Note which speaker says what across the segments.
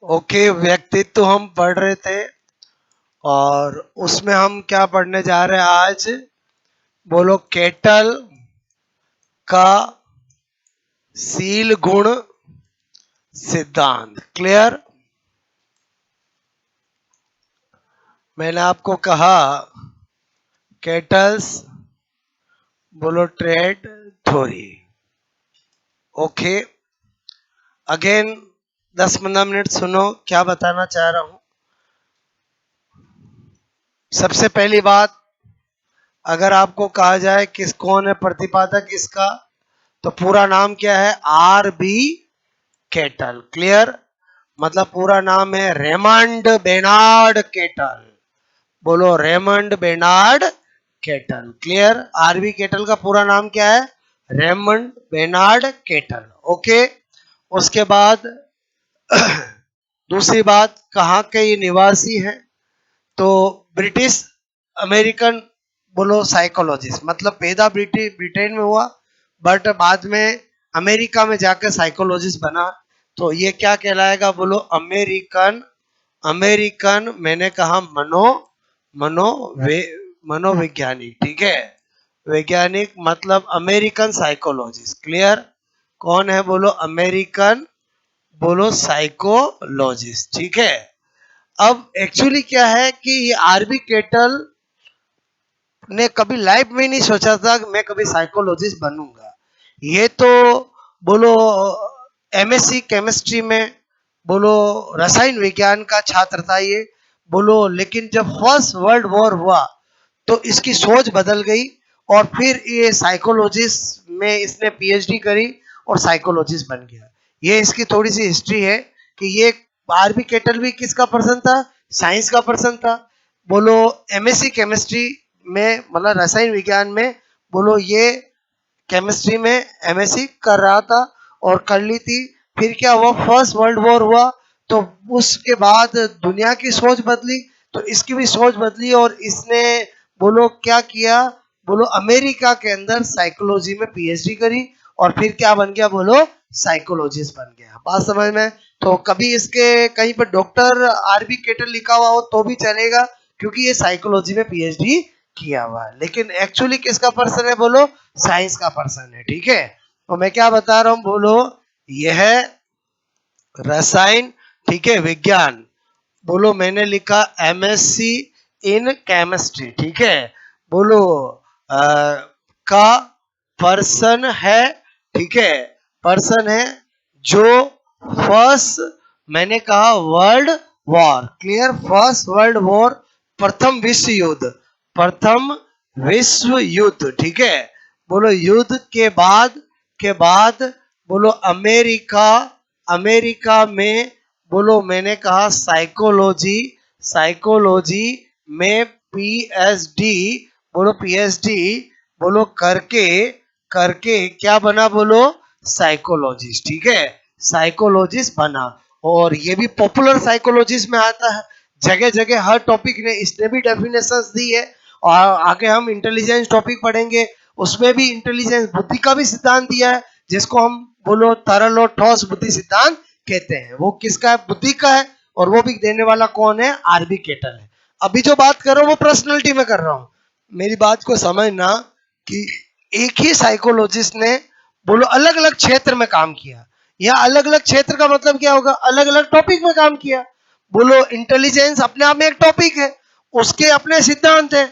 Speaker 1: Okay, व्यक्तित्व हम पढ़ रहे थे और उसमें हम क्या पढ़ने जा रहे हैं आज? बोलो, केटल का सील गुण सिद्धांत। क्लियर? मैंने आपको कहा केटल्स, बोलो trade theory. Okay, again 10-15 minute सुनो क्या बताना चाह रहा हूं। सबसे पहली बात, अगर आपको कहा जाए कौन है प्रतिपादक इसका, तो पूरा नाम क्या है? R B Cattell. क्लियर? मतलब पूरा नाम है रेमंड बेनार्ड केटल। बोलो, Raymond Bernard Cattell. Clear? R B Cattell का पूरा नाम क्या है? Raymond Bernard kettle. ओके, उसके बाद दूसरी बात, कहाँ के ये निवासी हैं? तो ब्रिटिश अमेरिकन, बोलो साइकोलॉजिस्ट, मतलब पैदा ब्रिटेन में हुआ बट बाद में अमेरिका में जाकर साइकोलॉजिस्ट बना। तो ये क्या कहलाएगा? बोलो, अमेरिकन। अमेरिकन मैंने कहा मनो मनो वे मनोवैज्ञानिक। ठीक है, वैज्ञानिक मतलब अमेरिकन साइकोलॉजिस्ट। क्लियर? कौन है? बोलो, अमेरिकन, बोलो साइकोलॉजिस्ट। ठीक है, अब एक्चुअली क्या है कि ये आरबी केटल ने कभी लाइफ में नहीं सोचा था कि मैं कभी साइकोलॉजिस्ट बनूंगा। ये तो बोलो एमएससी केमिस्ट्री में, बोलो रसायन विज्ञान का छात्र था ये, बोलो, लेकिन जब फर्स्ट वर्ल्ड वॉर हुआ तो इसकी सोच बदल गई और फिर ये साइकोलॉजिस्ट में इसने पीएचडी करी और साइकोलॉजिस्ट बन गया। ये इसकी थोड़ी सी हिस्ट्री है कि ये आरबी केटल भी किसका पर्सन था? साइंस का पर्सन था। बोलो, एमएससी केमिस्ट्री में, मतलब रसायन विज्ञान में, बोलो ये केमिस्ट्री में एमएससी कर रहा था और कर ली थी। फिर क्या हुआ? फर्स्ट वर्ल्ड वॉर हुआ तो उसके बाद दुनिया की सोच बदली, तो इसकी भी सोच बदली और इसने, बोलो क्या किया? बोलो, अमेरिका के अंदर साइकोलॉजी में पीएचडी करी और फिर क्या बन गया? बोलो, साइकोलॉजिस्ट बन गया। बात समझ में? तो कभी इसके कहीं पर डॉक्टर आरबी केटल लिखा हुआ हो तो भी चलेगा, क्योंकि ये साइकोलॉजी में पीएचडी किया हुआ है। लेकिन एक्चुअली किसका पर्सन है? बोलो, साइंस का पर्सन है। ठीक है, तो मैं क्या बता रहा हूं? बोलो, यह रसायन, ठीक है, विज्ञान, बोलो मैंने लिखा एमएससी इन केमिस्ट्री। ठीक है, बोलो आ, का पर्सन है। ठीक है, पर्सन है जो फर्स्ट, मैंने कहा world war. Clear? First world war, प्रथम विश्व युद्ध, प्रथम विश्व युद्ध। ठीक है, बोलो युद्ध के बाद बोलो अमेरिका, अमेरिका में, बोलो मैंने कहा साइकोलॉजी, साइकोलॉजी में पीएचडी, बोलो पीएचडी, बोलो करके, करके क्या बना? बोलो, साइकोलॉजिस्ट। ठीक है, साइकोलॉजिस्ट बना और ये भी पॉपुलर साइकोलॉजिस्ट में आता है। जगह जगह हर टॉपिक ने इसने भी डेफिनेशंस दी है और आगे हम इंटेलिजेंस टॉपिक पढ़ेंगे, उसमें भी इंटेलिजेंस बुद्धि का भी सिद्धांत दिया है, जिसको हम, बोलो, तरल और ठोस बुद्धि सिद्धांत कहते हैं। वो किसका है? बुद्धि का है। और वो भी देने वाला कौन है? आरबी केटल है। अभी जो बात कर रहा हूँ वो पर्सनैलिटी में कर रहा हूँ। मेरी बात को समझना कि एक ही साइकोलॉजिस्ट ने, बोलो, अलग अलग क्षेत्र में काम किया। या अलग अलग क्षेत्र का मतलब क्या होगा? अलग अलग टॉपिक में काम किया। बोलो, इंटेलिजेंस अपने आप में एक टॉपिक है, उसके अपने सिद्धांत है।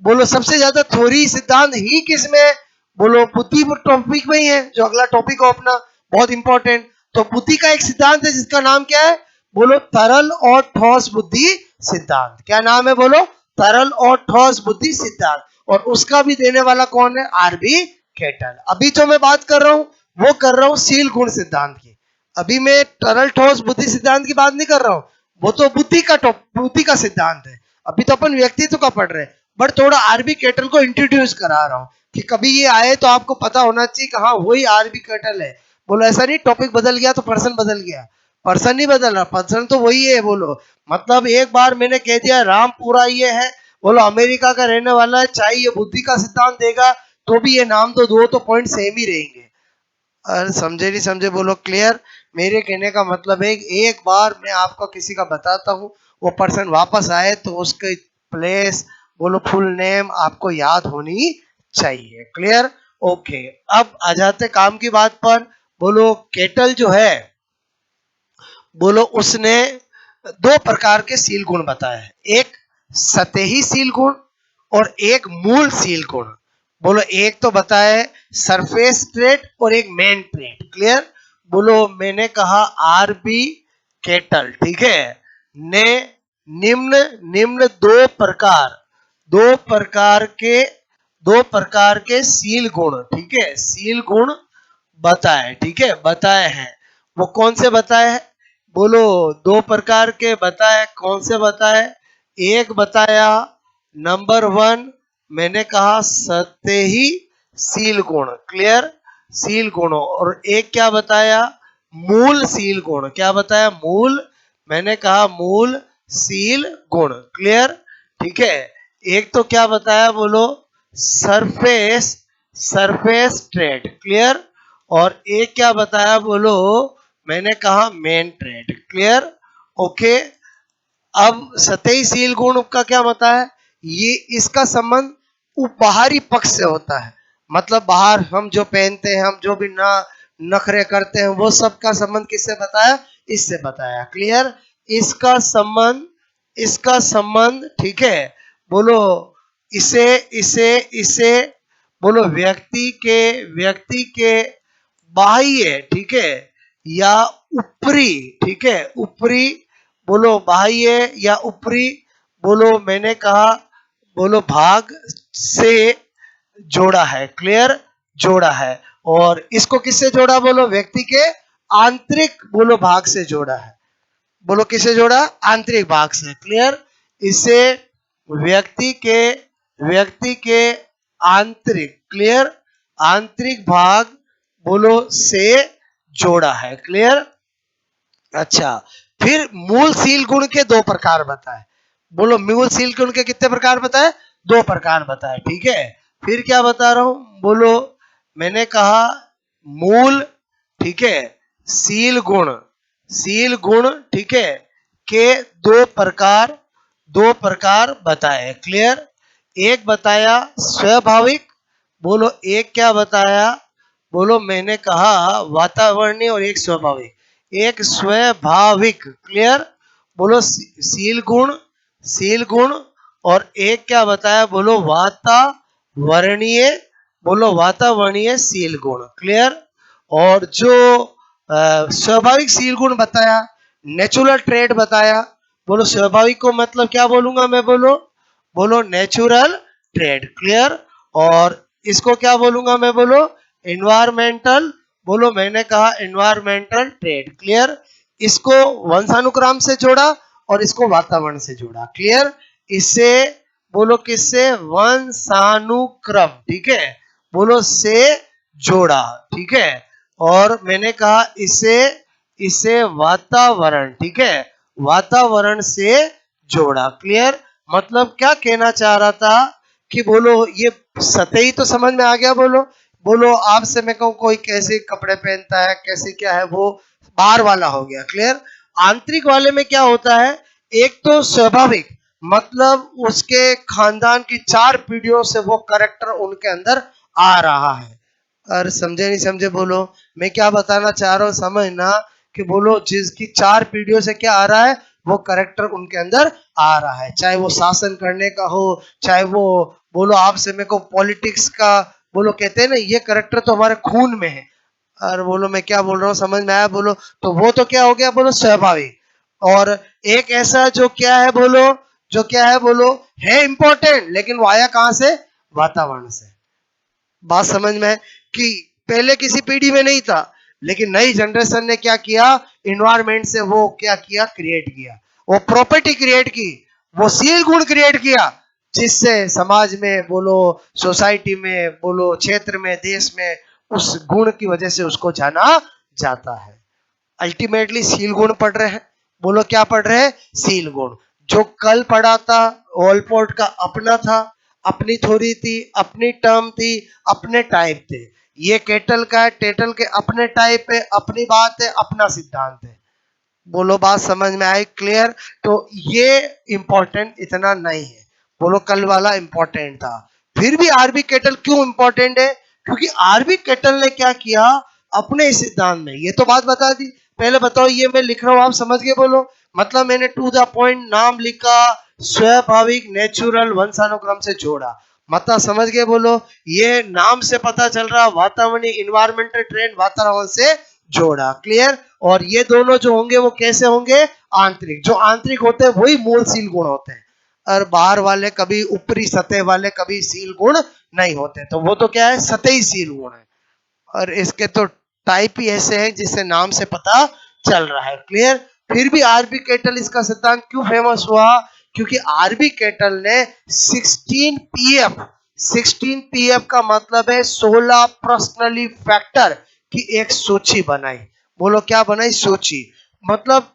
Speaker 1: बोलो, सबसे ज्यादा थ्योरी सिद्धांत ही किस में है? बोलो, बुद्धि टॉपिक में ही है, जो अगला टॉपिक हो अपना, बहुत इंपॉर्टेंट। तो बुद्धि का एक सिद्धांत है जिसका नाम क्या है? बोलो, तरल और ठोस बुद्धि सिद्धांत। क्या नाम है? बोलो, तरल और ठोस बुद्धि सिद्धांत। और उसका भी देने वाला कौन है? R B Cattell. अभी जो मैं बात कर रहा हूं वो कर रहा हूं सील गुण सिद्धांत की। अभी मैं तरल ठोस बुद्धि सिद्धांत की बात नहीं कर रहा हूं, वो तो बुद्धि का सिद्धांत है। अभी तो अपन व्यक्तित्व का पढ़ रहे हैं, बट थोड़ा आरबी केटल को इंट्रोड्यूस करा रहा हूं कि कभी ये आए तो आपको पता होना चाहिए कि हाँ वही आरबी केटल है। बोलो, ऐसा नहीं टॉपिक बदल गया तो पर्सन बदल गया, पर्सन नहीं बदल रहा, पर्सन तो वही है। बोलो, मतलब एक बार मैंने कह दिया राम पूरा ये है, बोलो अमेरिका का रहने वाला है, चाहे ये बुद्धि का सिद्धांत देगा तो भी ये नाम तो दो तो पॉइंट सेम ही रहेंगे। अरे समझे नहीं समझे बोलो क्लियर। मेरे कहने का मतलब है एक बार मैं आपको किसी का बताता हूँ, वो पर्सन वापस आए तो उसके प्लेस बोलो फुल नेम आपको याद होनी चाहिए। क्लियर? ओके। अब आ जाते काम की बात पर। बोलो केटल जो है, बोलो उसने दो प्रकार के सील गुण बताए हैं, एक सतही सील गुण और एक मूल सील गुण। बोलो एक तो बताए सरफेस ट्रेट और एक मेन ट्रेट। क्लियर? बोलो मैंने कहा आरबी केटल, ठीक है, ने निम्न निम्न दो प्रकार के सील गुण, ठीक है, सील गुण बताए, ठीक है, बताए हैं। वो कौन से बताए हैं? बोलो दो प्रकार के बताए, कौन से बताए? एक बताया नंबर वन, मैंने कहा सतही सील गुण। क्लियर? सील गुण। और एक क्या बताया? मूल सील गुण। क्या बताया? मूल, मैंने कहा मूल सील गुण। क्लियर? ठीक है। एक तो क्या बताया बोलो? Surface surface trade. क्लियर? और एक क्या बताया बोलो? मैंने कहा मेन ट्रेड। क्लियर? ओके। अब सतही सील गुण का क्या होता है? ये इसका संबंध बाहरी पक्ष से होता है, मतलब बाहर हम जो पहनते हैं, हम जो भी ना नखरे करते हैं, वो सब का संबंध किससे बताया? इससे बताया। क्लियर? इसका संबंध, इसका संबंध, ठीक है, बोलो इसे इसे इसे बोलो व्यक्ति के बाह्य, ठीक है, या ऊपरी, ठीक है, ऊपरी, बोलो बाह्य या ऊपरी, बोलो मैंने कहा बोलो भाग से जोड़ा है। क्लियर? जोड़ा है। और इसको किससे जोड़ा? बोलो व्यक्ति के आंतरिक बोलो भाग से जोड़ा है। बोलो किससे जोड़ा? आंतरिक भाग से। क्लियर? इसे व्यक्ति के व्यक्ति के आंतरिक, क्लियर, आंतरिक भाग बोलो से जोड़ा है। क्लियर? अच्छा, फिर मूल सील गुण के दो प्रकार बताए। बोलो मूल सील गुण के कितने प्रकार बताए? दो प्रकार बताए। ठीक है, फिर क्या बता रहा हूं? बोलो मैंने कहा मूल, ठीक है, सील गुण, ठीक है, के दो प्रकार बताए। क्लियर? एक बताया स्वाभाविक, बोलो एक क्या बताया? बोलो मैंने कहा वातावरणीय और एक स्वाभाविक। एक स्वाभाविक। क्लियर? बोलो सील गुण। और एक क्या बताया? बोलो वातावरणीय, बोलो वातावरणीय सील गुण। क्लियर? और जो स्वाभाविक सील गुण बताया, नेचुरल ट्रेड बताया। बोलो स्वाभाविक को मतलब क्या बोलूंगा मैं? बोलो बोलो नेचुरल ट्रेड। क्लियर? और इसको क्या बोलूंगा मैं? बोलो इन्वायरमेंटल, बोलो मैंने कहा इन्वायरमेंटल ट्रेड। क्लियर? इसको वंशानुक्रम से जोड़ा और इसको वातावरण से जोड़ा। क्लियर? इसे बोलो किससे? वंशानुक्रम, ठीक है, बोलो से जोड़ा। ठीक है? और मैंने कहा इसे इसे वातावरण, ठीक है, वातावरण से जोड़ा। क्लियर? मतलब क्या कहना चाह रहा था कि बोलो ये सतही तो समझ में आ गया। बोलो बोलो आपसे मैं कहूँ कोई कैसे कपड़े पहनता है, कैसे क्या है, वो बाहर वाला हो गया। क्लियर? आंतरिक वाले में क्या होता है? एक तो स्वाभाविक, मतलब उसके खानदान की 4 पीढ़ियों से वो करेक्टर उनके अंदर आ रहा है। और समझे नहीं समझे? बोलो मैं क्या बताना चाह रहा हूँ, समझना कि बोलो जिसकी 4 पीढ़ियों से क्या आ रहा है, वो करेक्टर उनके अंदर आ रहा है, चाहे वो शासन करने का हो, चाहे वो बोलो आपसे मेरे को पॉलिटिक्स का, बोलो कहते हैं ना ये करेक्टर तो हमारे खून में है। और बोलो मैं क्या बोल रहा हूँ, समझ में आया? बोलो तो वो तो क्या हो गया? बोलो स्वाभाविक। और एक ऐसा जो क्या है? बोलो जो क्या है? बोलो है इंपॉर्टेंट, लेकिन वो आया कहां से? वातावरण से। बात समझ में है कि पहले किसी पीढ़ी में नहीं था, लेकिन नई जनरेशन ने क्या किया? इन्वायरमेंट से वो क्या किया? क्रिएट किया, वो प्रॉपर्टी क्रिएट की, वो सील गुण क्रिएट किया, जिससे समाज में बोलो, सोसाइटी में बोलो, क्षेत्र में, देश में उस गुण की वजह से उसको जाना जाता है। अल्टीमेटली सील गुण पढ़ रहे हैं। बोलो क्या पढ़ रहे हैं? सील गुण। जो कल पढ़ा था वॉलपोर्ट का अपना था, अपनी थोड़ी थी, अपनी टर्म थी, अपने टाइप थे। ये केटल का है, टेटल के अपने टाइप है, अपनी बात है, अपना सिद्धांत है। बोलो बात समझ में आई? क्लियर? तो ये इंपॉर्टेंट इतना नहीं है। बोलो कल वाला इंपॉर्टेंट था। फिर भी आरबी केटल क्यों इंपॉर्टेंट है? क्योंकि आरबी केटल ने क्या किया अपने सिद्धांत में, ये तो बात बता दी। पहले बताओ, ये मैं लिख रहा हूं, आप समझ के बोलो। मतलब मैंने टू द पॉइंट नाम लिखा, स्वाभाविक नेचुरल वंशानुक्रम से जोड़ा। मतलब समझ के बोलो, ये नाम से पता चल रहा वातावरणीय इन्वायरमेंटल ट्रेंड वातावरण से जोड़ा। क्लियर? और ये दोनों जो होंगे वो कैसे होंगे? आंतरिक। जो आंतरिक होते हैं वही मूलशील गुण होते हैं, और बाहर वाले कभी ऊपरी सतह वाले कभी शील गुण नहीं होते। तो वो तो क्या है? सतही शील गुण है। और इसके तो टाइप ही ऐसे हैं जिससे नाम से पता चल रहा है। क्लियर? फिर भी आरबी केटल इसका सिद्धांत क्यों फेमस हुआ? क्योंकि आरबी केटल ने 16 पीएफ, 16 पीएफ का मतलब है 16 पर्सनली फैक्टर की एक सूची बनाई। बोलो क्या बनाई? सूची। मतलब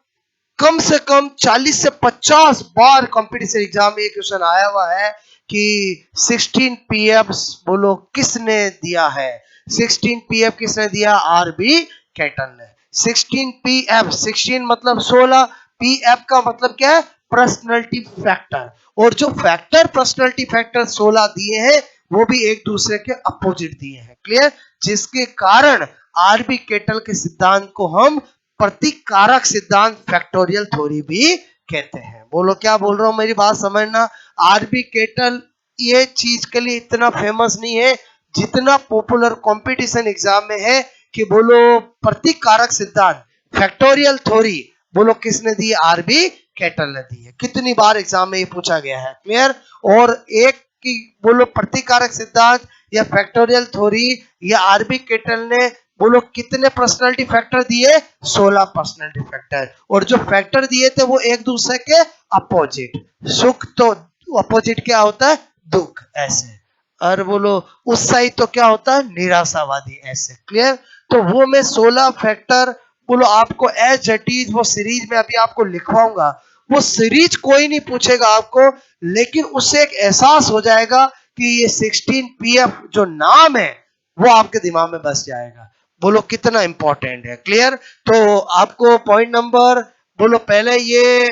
Speaker 1: कम से कम 40 से 50 बार कंपटीशन एग्जाम में ये क्वेश्चन आया हुआ है कि 16 पीएफ बोलो किसने दिया है? 16 पीएफ किसने दिया? आरबी कैटल ने। 16 पीएफ, 16 मतलब 16, पीएफ का मतलब क्या है? Personality factor. और जो फैक्टर पर्सनैलिटी फैक्टर 16 दिए हैं वो भी एक दूसरे के अपोजिट दिए हैं। क्लियर? जिसके कारण आरबी केटल के सिद्धांत को हम प्रतिकारक सिद्धांत फैक्टोरियल थ्योरी भी कहते हैं। बोलो क्या बोल रहा हूं, मेरी बात समझना। आरबी केटल ये चीज के लिए इतना फेमस नहीं है जितना पॉपुलर कंपटीशन एग्जाम में है कि बोलो प्रतिकारक सिद्धांत फैक्टोरियल थ्योरी बोलो किसने दी? आरबी केटल ने दी है। कितनी बार एग्जाम में ये पूछा गया है। क्लियर? और एक की बोलो प्रतिकारक सिद्धांत या फैक्टोरियल थ्योरी या आरबी केटल ने बोलो कितने पर्सनालिटी फैक्टर दिए? 16 पर्सनालिटी फैक्टर। और जो फैक्टर दिए थे वो एक दूसरे के अपोजिट। सुख तो अपोजिट क्या होता है? दुख। ऐसे। और बोलो उत्साहित तो क्या होता है? निराशावादी। ऐसे। क्लियर? तो वो मैं 16 फैक्टर बोलो आपको एज इट इज वो सीरीज में अभी आपको लिखवाऊंगा। वो सीरीज कोई नहीं पूछेगा आपको, लेकिन उससे एक एहसास हो जाएगा कि ये 16 पीएफ जो नाम है वो आपके दिमाग में बस जाएगा। बोलो कितना इंपॉर्टेंट है। क्लियर? तो आपको पॉइंट नंबर बोलो पहले ये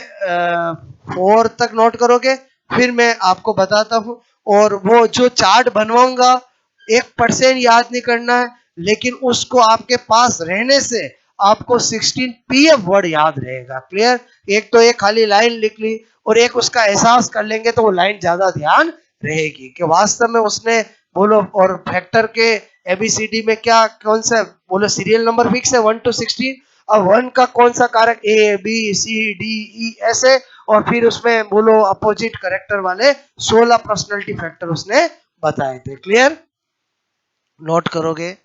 Speaker 1: 4 तक नोट करोगे, फिर मैं आपको बताता हूं। और वो जो चार्ट बनवाऊंगा 1% याद नहीं करना है, लेकिन उसको आपके पास रहने से आपको 16 पीएफ वर्ड याद रहेगा। क्लियर? एक तो एक खाली लाइन लिख ली और एक उसका एहसास कर लेंगे तो वो लाइन ज्यादा ध्यान रहेगी कि वास्तव में उसने बोलो। और फैक्टर के एबीसीडी में क्या कौन सा बोलो सीरियल नंबर फिक्स है 1 to 16। अब 1 का कौन सा कारक? A B C D E ऐसे। और फिर उसमें बोलो अपोजिट करेक्टर वाले 16 पर्सनैलिटी फैक्टर उसने बताए थे। क्लियर? नोट करोगे?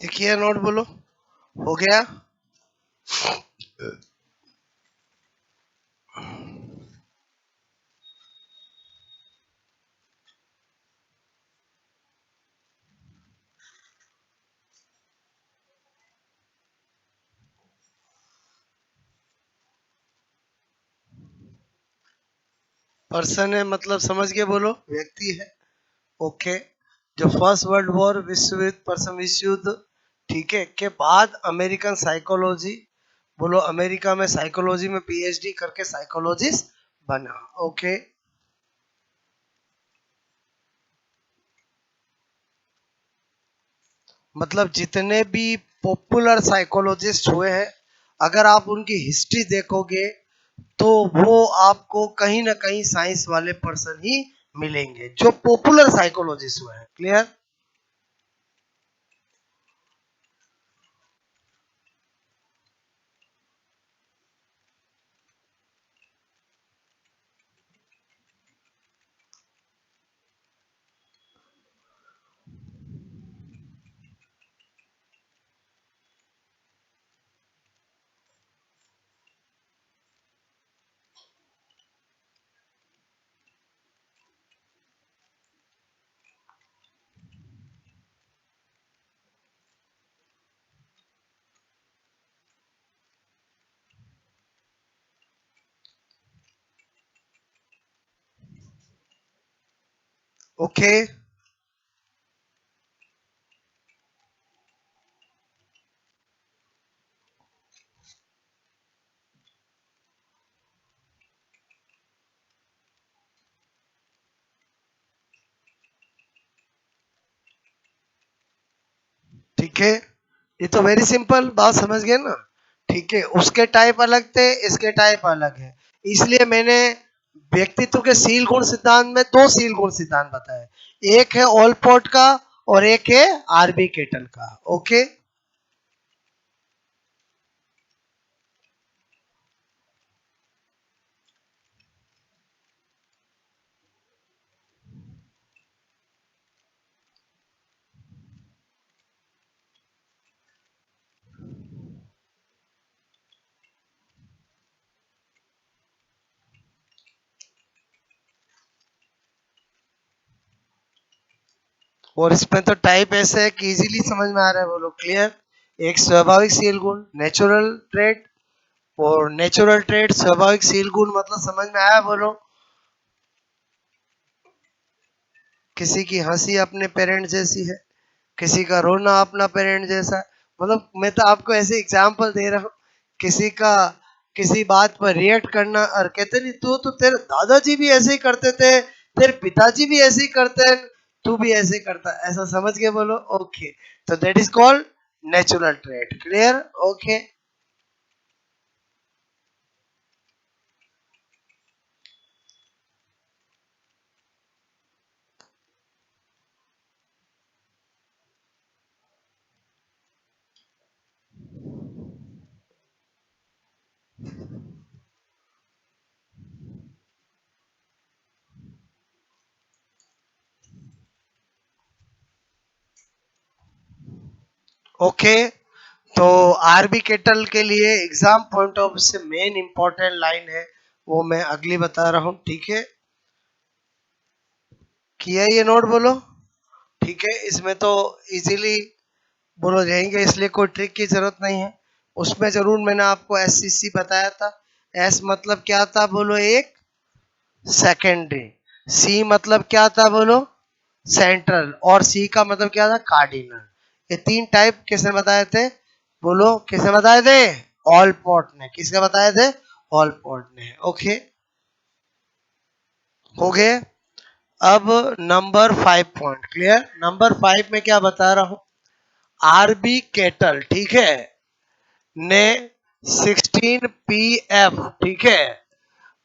Speaker 1: देखिए नोट बोलो। हो गया। पर्सन है मतलब समझ के बोलो, व्यक्ति है। ओके। जो फर्स्ट वर्ल्ड वॉर विश्व युद्ध, प्रथम विश्व युद्ध, ठीक है, के बाद अमेरिकन साइकोलॉजी, बोलो अमेरिका में साइकोलॉजी में पीएचडी करके साइकोलॉजिस्ट बना। ओके। मतलब जितने भी पॉपुलर साइकोलॉजिस्ट हुए हैं, अगर आप उनकी हिस्ट्री देखोगे तो वो आपको कहीं ना कहीं साइंस वाले पर्सन ही मिलेंगे जो पॉपुलर साइकोलॉजिस्ट हुए हैं। क्लियर? ओके। ठीक है, ये तो वेरी सिंपल बात, समझ गए ना? ठीक है, उसके टाइप अलग थे, इसके टाइप अलग है। इसलिए मैंने व्यक्तित्व के सील गुण सिद्धांत में दो सील गुण सिद्धांत बताए, एक है ऑलपोर्ट का और एक है आरबी केटल का। ओके। और इसमें तो टाइप ऐसे है कि इजीली समझ में आ रहा है, बोलो क्लियर। एक स्वाभाविक सील गुण नेचुरल ट्रेट, और नेचुरल ट्रेट स्वाभाविक सील गुण, मतलब समझ में आया? बोलो। किसी की हंसी अपने पेरेंट जैसी है, किसी का रोना अपना पेरेंट जैसा है। मतलब मैं तो आपको ऐसे एग्जांपल दे रहा हूँ। किसी का किसी बात पर रिएक्ट करना, और कहते नहीं तू तो तेरे दादाजी भी ऐसे ही करते थे, तेरे पिताजी भी ऐसे ही करते हैं, तू भी ऐसे ही करता है, ऐसा समझ के बोलो। ओके। तो that is called natural trait. Clear? Okay. Okay. तो आरबी केटल के लिए एग्जाम पॉइंट ऑफ से मेन इंपॉर्टेंट लाइन है, वो मैं अगली बता रहा हूँ। ठीक है, किया ये नोट? बोलो। ठीक है, इसमें तो इजीली बोलो रहेंगे, इसलिए कोई ट्रिक की जरूरत नहीं है। उसमें जरूर मैंने आपको एससीसी बताया था। एस मतलब क्या था? बोलो एक सेकेंडरी। सी मतलब क्या था? बोलो सेंट्रल। और सी का मतलब क्या था? कार्डिनल। ये तीन टाइप किसने बताए थे? बोलो किसने बताए थे? ऑल पॉट ने। किसने बताए थे? ऑल पॉट ने। ओके, हो गए। अब नंबर 5 पॉइंट क्लियर। नंबर 5 में क्या बता रहा हूं? आरबी केटल, ठीक है, ने 16 पीएफ, ठीक है,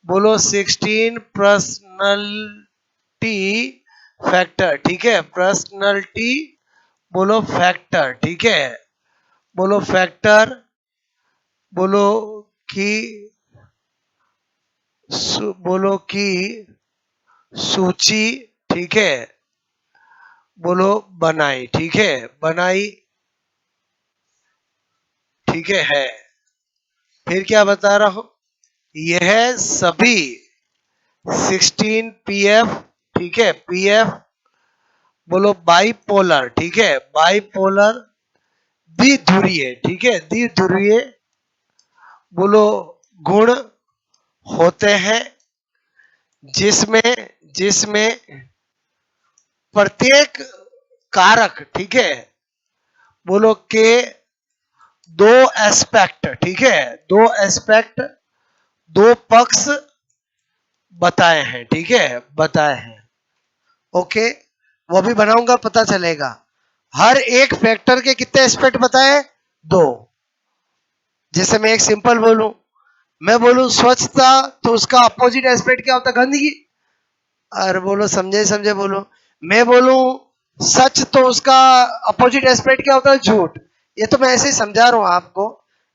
Speaker 1: बोलो 16 पर्सनैलिटी फैक्टर, ठीक है, पर्सनैलिटी, बोलो फैक्टर, ठीक है, बोलो फैक्टर, बोलो कि बोलो कि सूची, ठीक है, बोलो बनाई, ठीक है, बनाई। ठीक है। फिर क्या बता रहा हूं, यह सभी 16 पीएफ, ठीक है, पीएफ बोलो बाइपोलर, ठीक है, बाइपोलर द्विध्रुवीय, ठीक है, द्विध्रुवीय बोलो गुण होते हैं, जिसमें जिसमें प्रत्येक कारक, ठीक है, बोलो के दो एस्पेक्ट, ठीक है, दो एस्पेक्ट, दो पक्ष बताए हैं, ठीक है, बताए हैं। ओके, वो भी बनाऊंगा, पता चलेगा। हर एक फैक्टर के कितने एस्पेक्ट बताए, दो। जैसे मैं एक सिंपल बोलूं, मैं बोलूं स्वच्छता, तो उसका अपोजिट एस्पेक्ट क्या होता है, गंदगी। और बोलो समझे समझे बोलो, मैं बोलूं सच, तो उसका अपोजिट एस्पेक्ट क्या होता है, झूठ। ये तो मैं ऐसे ही समझा रहा हूं आपको,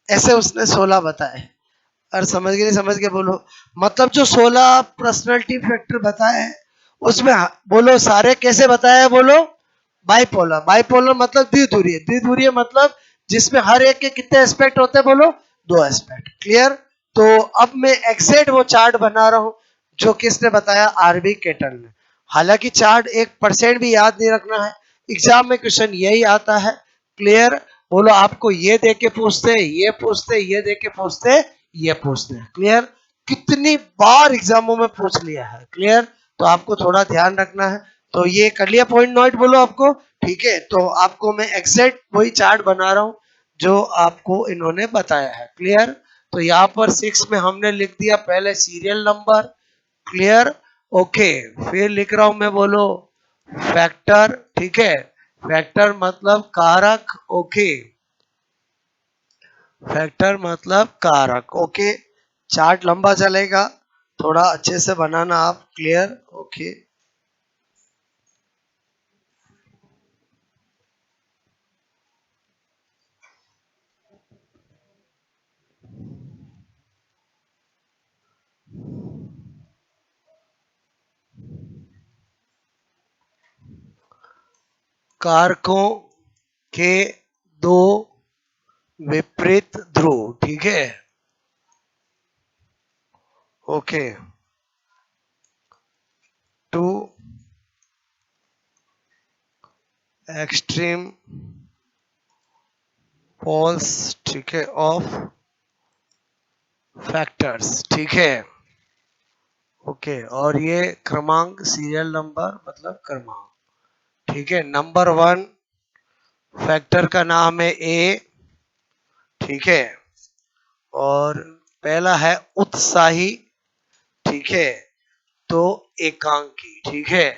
Speaker 1: ऐसे उसने 16 बताए। और समझ के नहीं समझ के बोलो, मतलब जो 16 पर्सनालिटी फैक्टर बताए हैं, उसमें बोलो सारे कैसे बताए हैं, बोलो बाइपोलर। बाइपोलर मतलब द्विध्रुवीय, द्विध्रुवीय मतलब जिसमें हर एक के कितने एस्पेक्ट होते हैं, बोलो दो एस्पेक्ट। क्लियर। तो अब मैं एग्जैक्ट वो चार्ट बना रहा हूं जो किसने बताया, आरबी केटल ने। हालांकि चार्ट 1% भी याद नहीं रखना है, एग्जाम में क्वेश्चन यही आता है। क्लियर। बोलो आपको ये दे के पूछते, ये पूछते, ये दे के पूछते, ये पूछते हैं। क्लियर। कितनी बार एग्जामों में पूछ लिया है। क्लियर। तो आपको थोड़ा ध्यान रखना है। तो ये कर लिया पॉइंट नोट, बोलो आपको, ठीक है। तो आपको मैं एग्जैक्ट वही चार्ट बना रहा हूं जो आपको इन्होंने बताया है। क्लियर। तो यहाँ पर 6 में हमने लिख दिया पहले सीरियल नंबर। क्लियर। ओके, फिर लिख रहा हूं मैं, बोलो फैक्टर, ठीक है, फैक्टर मतलब कारक। ओके, फैक्टर मतलब कारक। ओके, चार्ट लंबा चलेगा, थोड़ा अच्छे से बनाना आप। क्लियर। ओके, कारकों के दो विपरीत ध्रुव, ठीक है। ओके, टू एक्सट्रीम पोल्स, ठीक है, ऑफ फैक्टर्स, ठीक है। ओके, और ये क्रमांक, सीरियल नंबर मतलब क्रमांक, ठीक है। नंबर 1 फैक्टर का नाम है ए, ठीक है, और पहला है उत्साही, ठीक है, तो एकांकी, ठीक है,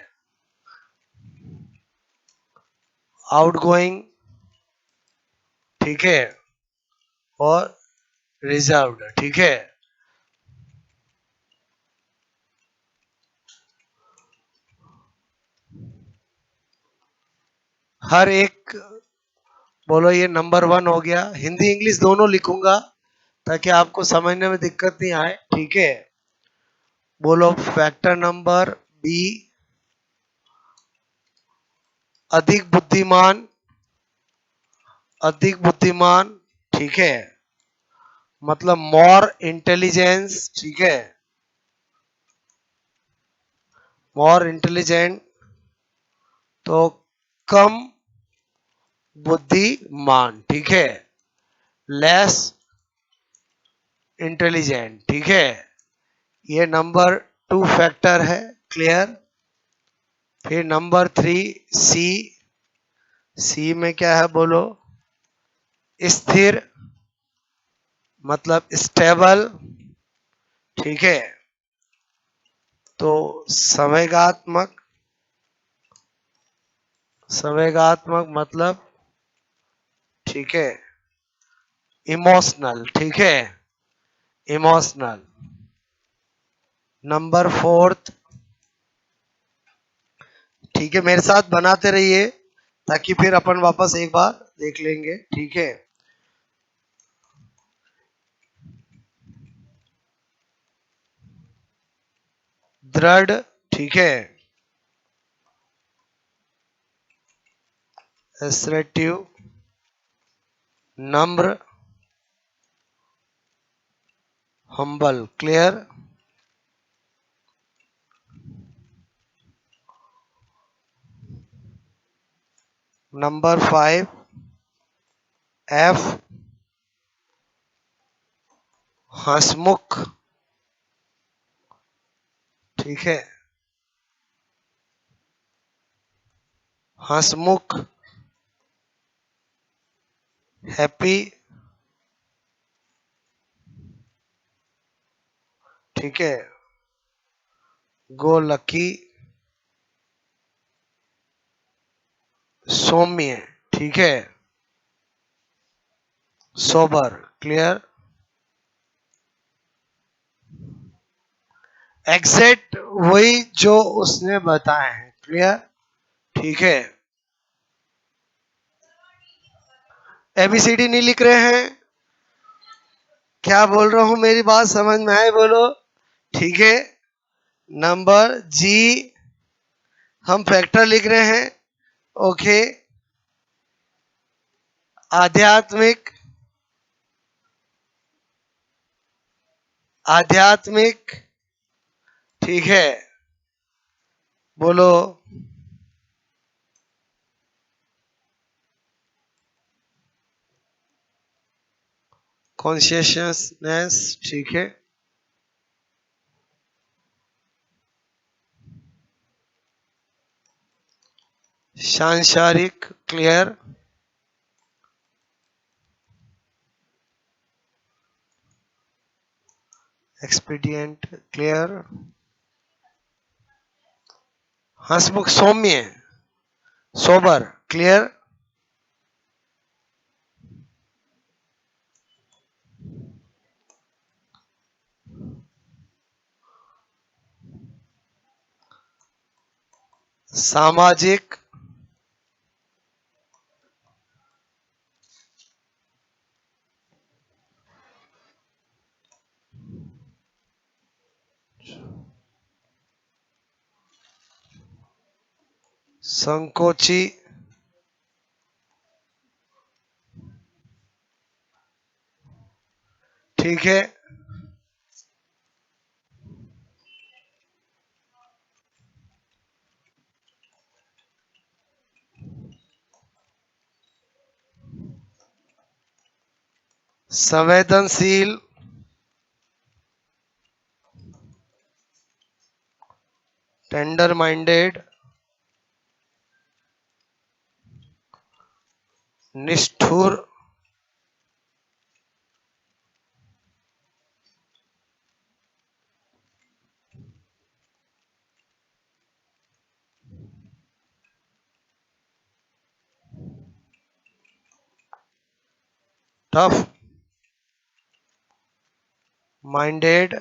Speaker 1: आउटगोइंग, ठीक है, और रिजर्व्ड, ठीक है। हर एक, बोलो ये नंबर 1 हो गया। हिंदी इंग्लिश दोनों लिखूंगा ताकि आपको समझने में दिक्कत नहीं आए, ठीक है। बोलो फैक्टर नंबर बी, अधिक बुद्धिमान, अधिक बुद्धिमान, ठीक है, मतलब मोर इंटेलिजेंस, ठीक है, मोर इंटेलिजेंट, तो कम बुद्धिमान, ठीक है, लेस इंटेलिजेंट, ठीक है। ये नंबर 2 फैक्टर है। क्लियर। फिर नंबर 3 सी, सी में क्या है, बोलो स्थिर, मतलब स्टेबल, ठीक है, तो संवेगात्मक, संवेगात्मक मतलब, ठीक है, इमोशनल, ठीक है, इमोशनल। नंबर 4, ठीक है, मेरे साथ बनाते रहिए ताकि फिर अपन वापस एक बार देख लेंगे, ठीक है। दृढ़, ठीक है, असर्टिव, नम्र, humble, clear. Number 5, F, हंसमुख, ठीक है, हंसमुख, हैप्पी, ठीक है, गो लकी, सौम्य, ठीक है, सोबर, क्लियर। एग्जैक्ट वही जो उसने बताए हैं, क्लियर, ठीक है। एबीसीडी नहीं लिख रहे हैं? क्या बोल रहा हूं, मेरी बात समझ में आए बोलो, ठीक है। नंबर जी, हम फैक्टर लिख रहे हैं, ओके। आध्यात्मिक, आध्यात्मिक, ठीक है, बोलो। कॉन्शियसनेस, ठीक है। सांसारिक, क्लियर। Expedient, clear. हंसमुख, सौम्य, सोबर, क्लियर। सामाजिक, संकोची, ठीक है। संवेदनशील, टेंडर माइंडेड, निष्ठुर, टफ माइंडेड,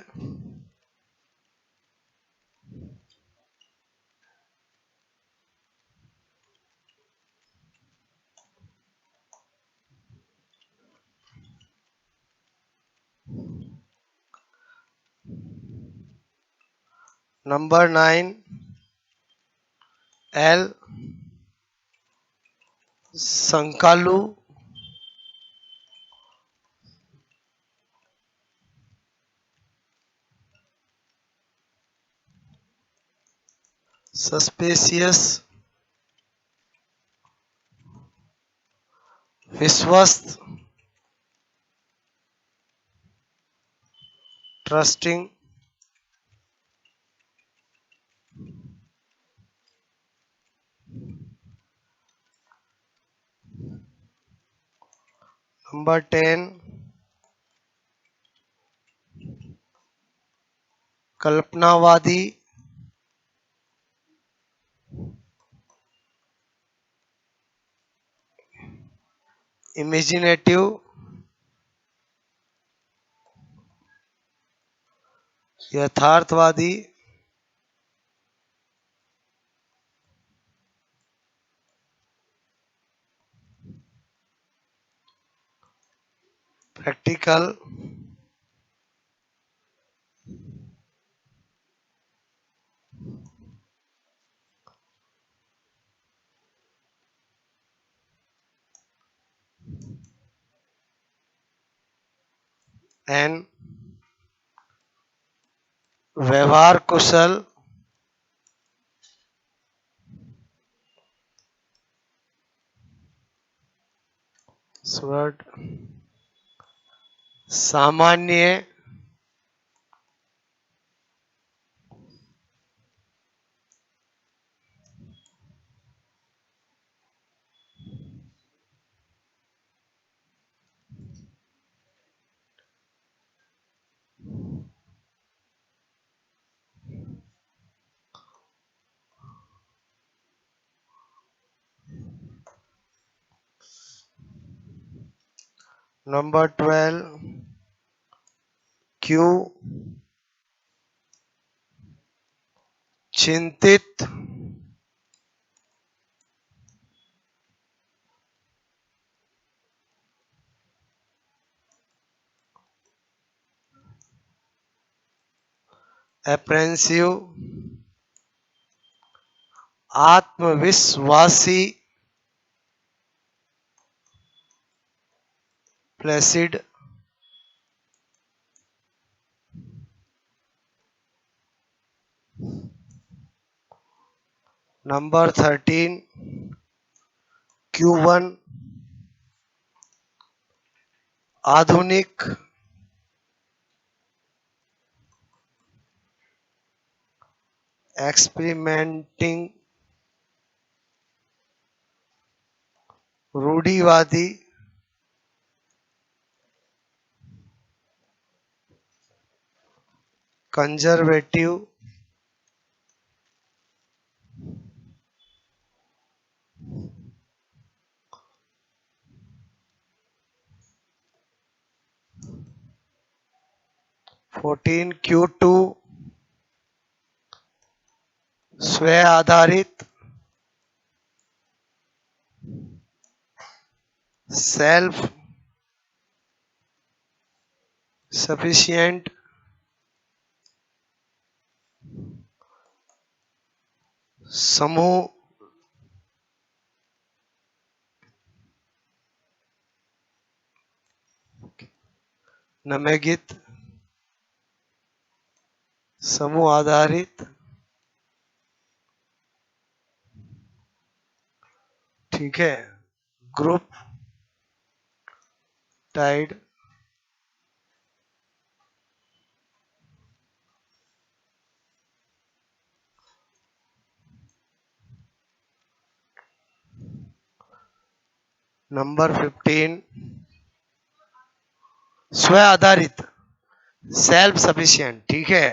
Speaker 1: नंबर 9, एल, संकालू, सस्पेशियस, विश्वस्त, ट्रस्टिंग, नंबर 10, कल्पनावादी, इमेजिनेटिव, यथार्थवादी, प्रैक्टिकल, एन, व्यवहार कुशल, स्वर्ड सामान्य, नंबर 12 क्यू चिंतित, अप्रेंसिव, आत्मविश्वासी, प्लेसिड, नंबर 13 Q1 आधुनिक, एक्सपेरिमेंटिंग, रूढ़िवादी, कंजर्वेटिव, 14 Q2 स्व आधारित, सेल्फ सफिशिएंट, समूह, नमेगित, समूह आधारित, ठीक है, ग्रुप टाइड, नंबर 15 स्व आधारित, सेल्फ सफिशिएंट, ठीक है,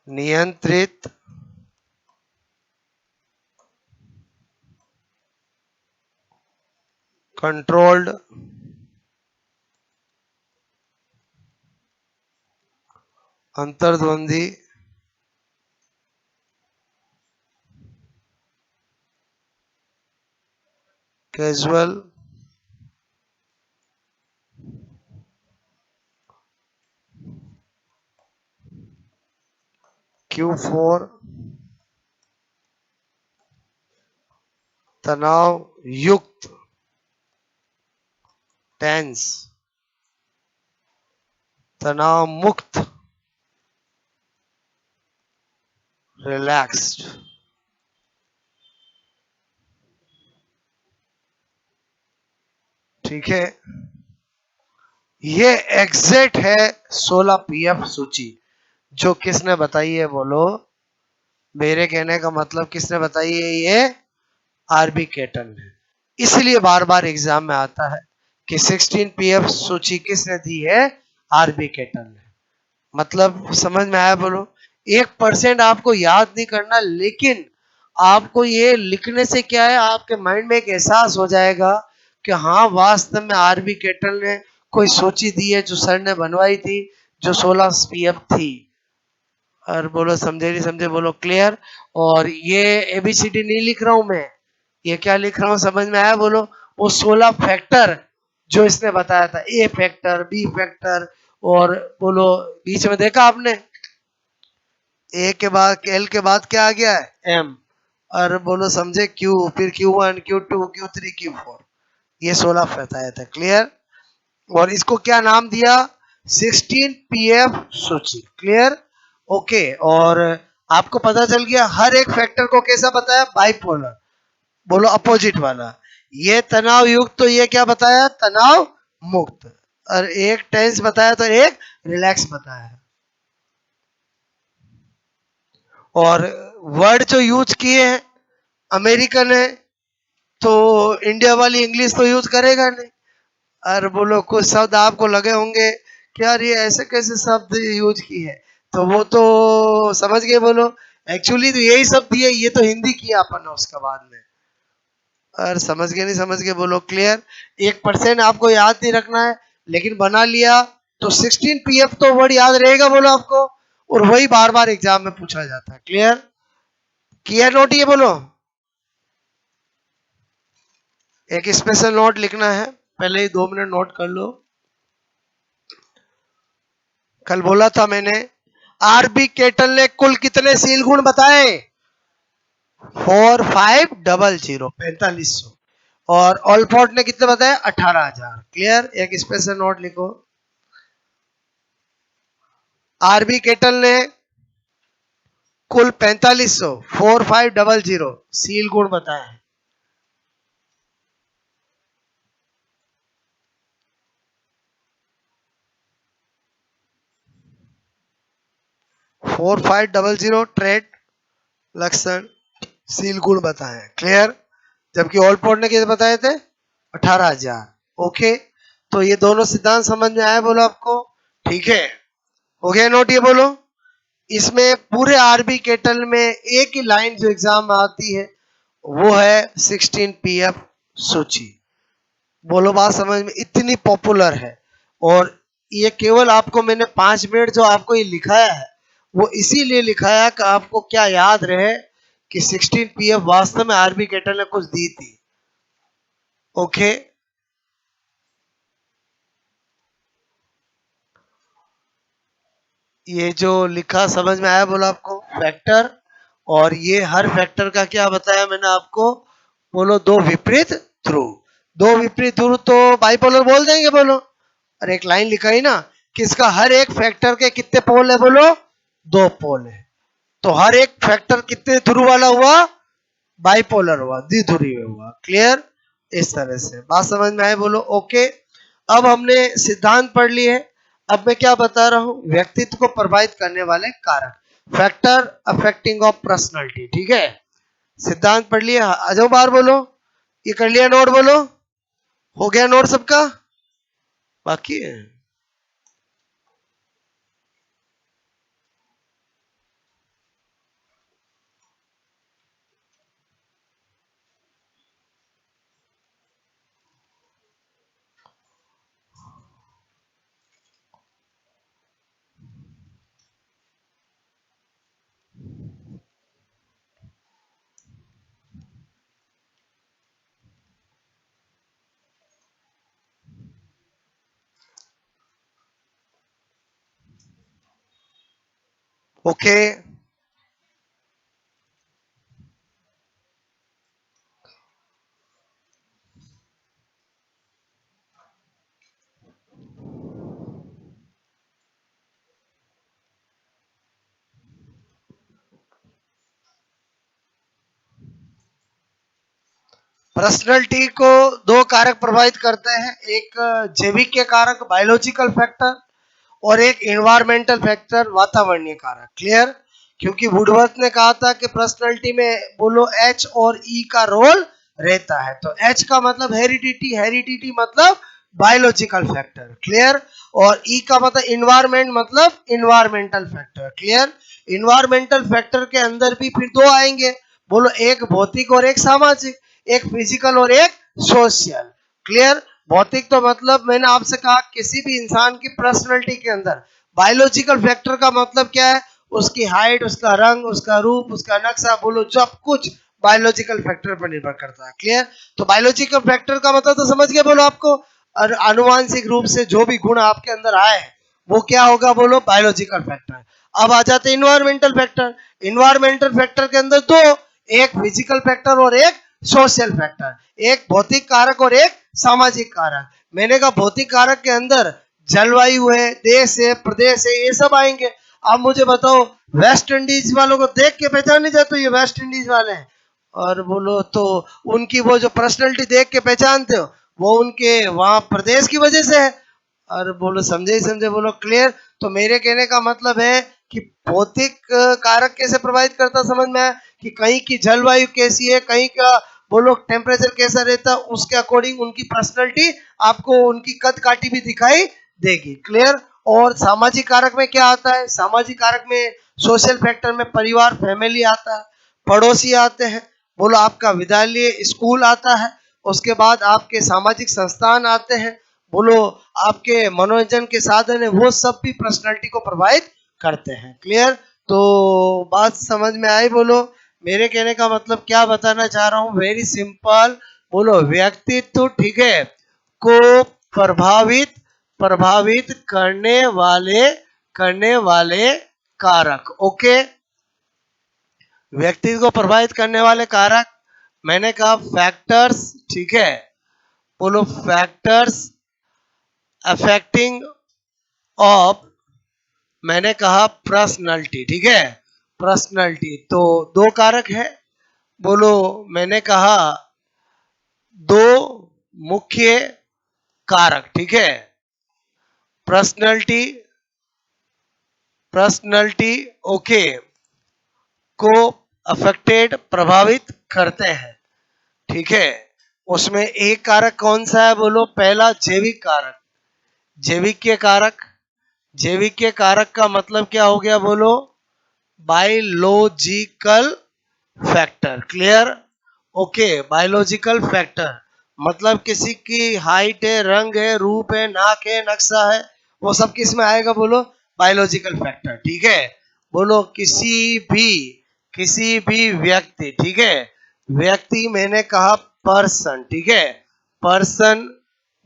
Speaker 1: नियंत्रित, कंट्रोल्ड, अंतर्द्वंदी, कैजुअल, Q4 तनाव युक्त, टेंस, तनाव मुक्त, रिलैक्स्ड, ठीक है। ये एग्जैक्ट है 16 पीएफ सूची, जो किसने बताई है बोलो? मेरे कहने का मतलब किसने बताई है? ये आरबी केटन ने। इसलिए बार बार एग्जाम में आता है कि 16 पीएफ सूची किसने दी है? आरबी केटन ने। मतलब समझ में आया बोलो? 1% आपको याद नहीं करना, लेकिन आपको ये लिखने से क्या है, आपके माइंड में एक एहसास हो जाएगा कि हाँ वास्तव में आरबी केटल ने कोई सूची दी है जो सर ने बनवाई थी, जो 16 पीएफ थी। और बोलो समझे नहीं समझे? बोलो क्लियर। और ये एबीसीडी नहीं लिख रहा हूं मैं, ये क्या लिख रहा हूं समझ में आया बोलो? वो 16 फैक्टर जो इसने बताया था, ए फैक्टर, बी फैक्टर, और बोलो बीच में देखा आपने ए के बाद एल के बाद क्या आ गया है? एम। और बोलो समझे? क्यू, फिर Q1 Q2 Q3 Q4, ये 16 बताया था। क्लियर? और इसको क्या नाम दिया? 16 पीएफ सूची। क्लियर? ओके। और आपको पता चल गया हर एक फैक्टर को कैसा बताया? बाइपोलर। बोलो अपोजिट वाला। ये तनाव युक्त तो ये क्या बताया? तनाव मुक्त। और एक टेंस बताया तो एक रिलैक्स बताया। और वर्ड जो यूज किए हैं अमेरिकन है, तो इंडिया वाली इंग्लिश तो यूज करेगा नहीं। और बोलो कुछ शब्द आपको लगे होंगे कि यार ये ऐसे कैसे शब्द यूज किए हैं, तो वो तो समझ गए। बोलो एक्चुअली तो यही शब्द दिए, ये तो हिंदी किया अपन ने उसका बाद में। और समझ गए नहीं समझ गए? बोलो क्लियर? 1% आपको याद नहीं रखना है, लेकिन बना लिया तो 16 पीएफ तो वर्ड याद रहेगा। बोलो आपको, और वही बार बार एग्जाम में पूछा जाता है। क्लियर? किया नोट? ये बोलो एक स्पेशल नोट लिखना है, पहले ही 2 मिनट नोट कर लो। कल बोला था मैंने, आरबी केटल ने कुल कितने सील गुण बताए? 4500, 4500। और ऑलफोर्ड ने कितने बताए? 18,000। क्लियर? एक स्पेशल नोट लिखो। आरबी केटल ने कुल 4500, 4500 सील गुण बताए। 4500 ट्रेड लक्षण सील गुण बताए। क्लियर? जबकि ऑलपोर्ट ने कितने बताए थे? 18,000। ओके, तो ये दोनों सिद्धांत समझ में आया? बोलो आपको? ठीक है, हो गया नोट? ये बोलो, इसमें पूरे आरबी केटल में एक ही लाइन जो एग्जाम में आती है वो है 16 पीएफ सूची। बोलो बात समझ में? इतनी पॉपुलर है। और ये केवल आपको मैंने 5 मिनट जो आपको ये लिखाया है वो इसीलिए लिखाया कि आपको क्या याद रहे कि 16 पीएफ वास्तव में आरबी केटल ने कुछ दी थी। ओके, ये जो लिखा समझ में आया? बोलो आपको फैक्टर, और ये हर फैक्टर का क्या बताया मैंने आपको? बोलो दो विपरीत ध्रुव। दो विपरीत ध्रुव तो बाइपोलर बोल देंगे। बोलो, और एक लाइन लिखा ही ना कि इसका हर एक फैक्टर के कितने पोल है? बोलो 2 पोल है। तो हर एक फैक्टर कितने ध्रुव वाला हुआ? बाइपोलर हुआ, द्विध्रुवीय हुआ। क्लियर? इस तरह से बात समझ में आए? बोलो ओके। अब हमने सिद्धांत पढ़ लिए है। अब मैं क्या बता रहा हूं? व्यक्तित्व को प्रभावित करने वाले कारक, फैक्टर अफेक्टिंग ऑफ पर्सनालिटी। ठीक है, सिद्धांत पढ़ लिए। आ जाओ बाहर। बोलो, ये कर लिया नोट? बोलो, हो गया नोट सबका? बाकी है? ओके, पर्सनैलिटी को 2 कारक प्रभावित करते हैं, एक जैविक के कारक बायोलॉजिकल फैक्टर, और एक एनवायरमेंटल फैक्टर वातावरणीय कारक। क्लियर? क्योंकि वुडवर्थ ने कहा था कि पर्सनैलिटी में बोलो एच और ई का रोल रहता है। तो एच का मतलब हेरिडिटी, हेरिडिटी मतलब बायोलॉजिकल फैक्टर। क्लियर? और ई का मतलब इन्वायरमेंट, मतलब environmental factor. Clear? Environmental factor के अंदर भी फिर 2 आएंगे। बोलो, एक भौतिक और एक सामाजिक, एक फिजिकल और एक सोशल। क्लियर? भौतिक तो मतलब मैंने आपसे कहा किसी भी इंसान की पर्सनैलिटी के अंदर बायोलॉजिकल फैक्टर का मतलब क्या है? उसकी हाइट, उसका रंग, उसका रूप, उसका नक्शा, बोलो सब कुछ बायोलॉजिकल फैक्टर पर निर्भर करता है। क्लियर? तो बायोलॉजिकल फैक्टर का मतलब तो समझ गए? बोलो आपको, और आनुवांशिक रूप से जो भी गुण आपके अंदर आए वो क्या होगा? बोलो बायोलॉजिकल फैक्टर। अब आ जाते हैं इन्वायरमेंटल फैक्टर। इन्वायरमेंटल फैक्टर के अंदर 2, एक फिजिकल फैक्टर और एक सोशल फैक्टर, एक भौतिक कारक और एक सामाजिक कारक। मैंने कहा भौतिक कारक के अंदर जलवायु है, देश है, प्रदेश है, ये सब आएंगे। आप मुझे बताओ वेस्ट इंडीज वालों को देख के पहचान नहीं जाते ये वेस्ट इंडीज वाले हैं, और बोलो तो उनकी वो जो पर्सनैलिटी देख के पहचानते हो वो उनके वहां प्रदेश की वजह से है। और बोलो समझे ही समझे, बोलो क्लियर। तो मेरे कहने का मतलब है कि भौतिक कारक कैसे प्रभावित करता, समझ में आया कि कहीं की जलवायु कैसी है, कहीं का बोलो टेम्परेचर कैसा रहता है, उसके अकॉर्डिंग उनकी पर्सनैलिटी आपको उनकी कद काठी भी दिखाई देगी। क्लियर। और सामाजिक कारक में क्या आता है, सामाजिक कारक में सोशल फैक्टर में परिवार फैमिली आता है, पड़ोसी आते हैं, बोलो आपका विद्यालय स्कूल आता है, उसके बाद आपके सामाजिक संस्थान आते हैं, बोलो आपके मनोरंजन के साधन है, वो सब भी पर्सनालिटी को प्रभावित करते हैं। क्लियर। तो बात समझ में आई। बोलो मेरे कहने का मतलब क्या बताना चाह रहा हूं, वेरी सिंपल। बोलो व्यक्तित्व, ठीक है, को प्रभावित प्रभावित करने वाले कारक। ओके, व्यक्ति को प्रभावित करने वाले कारक, मैंने कहा फैक्टर्स, ठीक है, बोलो फैक्टर्स अफेक्टिंग ऑफ, मैंने कहा पर्सनालिटी, ठीक है, पर्सनालिटी। तो दो कारक है, बोलो मैंने कहा दो मुख्य कारक, ठीक है, पर्सनालिटी पर्सनालिटी ओके को अफेक्टेड प्रभावित करते हैं, ठीक है। उसमें एक कारक कौन सा है, बोलो पहला जैविक कारक। जैविक के कारक, जैविक के कारक का मतलब क्या हो गया, बोलो biological factor. Clear. Okay, biological factor मतलब किसी की हाइट है, रंग है, रूप है, नाक है, नक्शा है, वो सब किस में आएगा, बोलो बायोलॉजिकल फैक्टर, ठीक है। बोलो किसी भी व्यक्ति, ठीक है, व्यक्ति मैंने कहा पर्सन, ठीक है, पर्सन,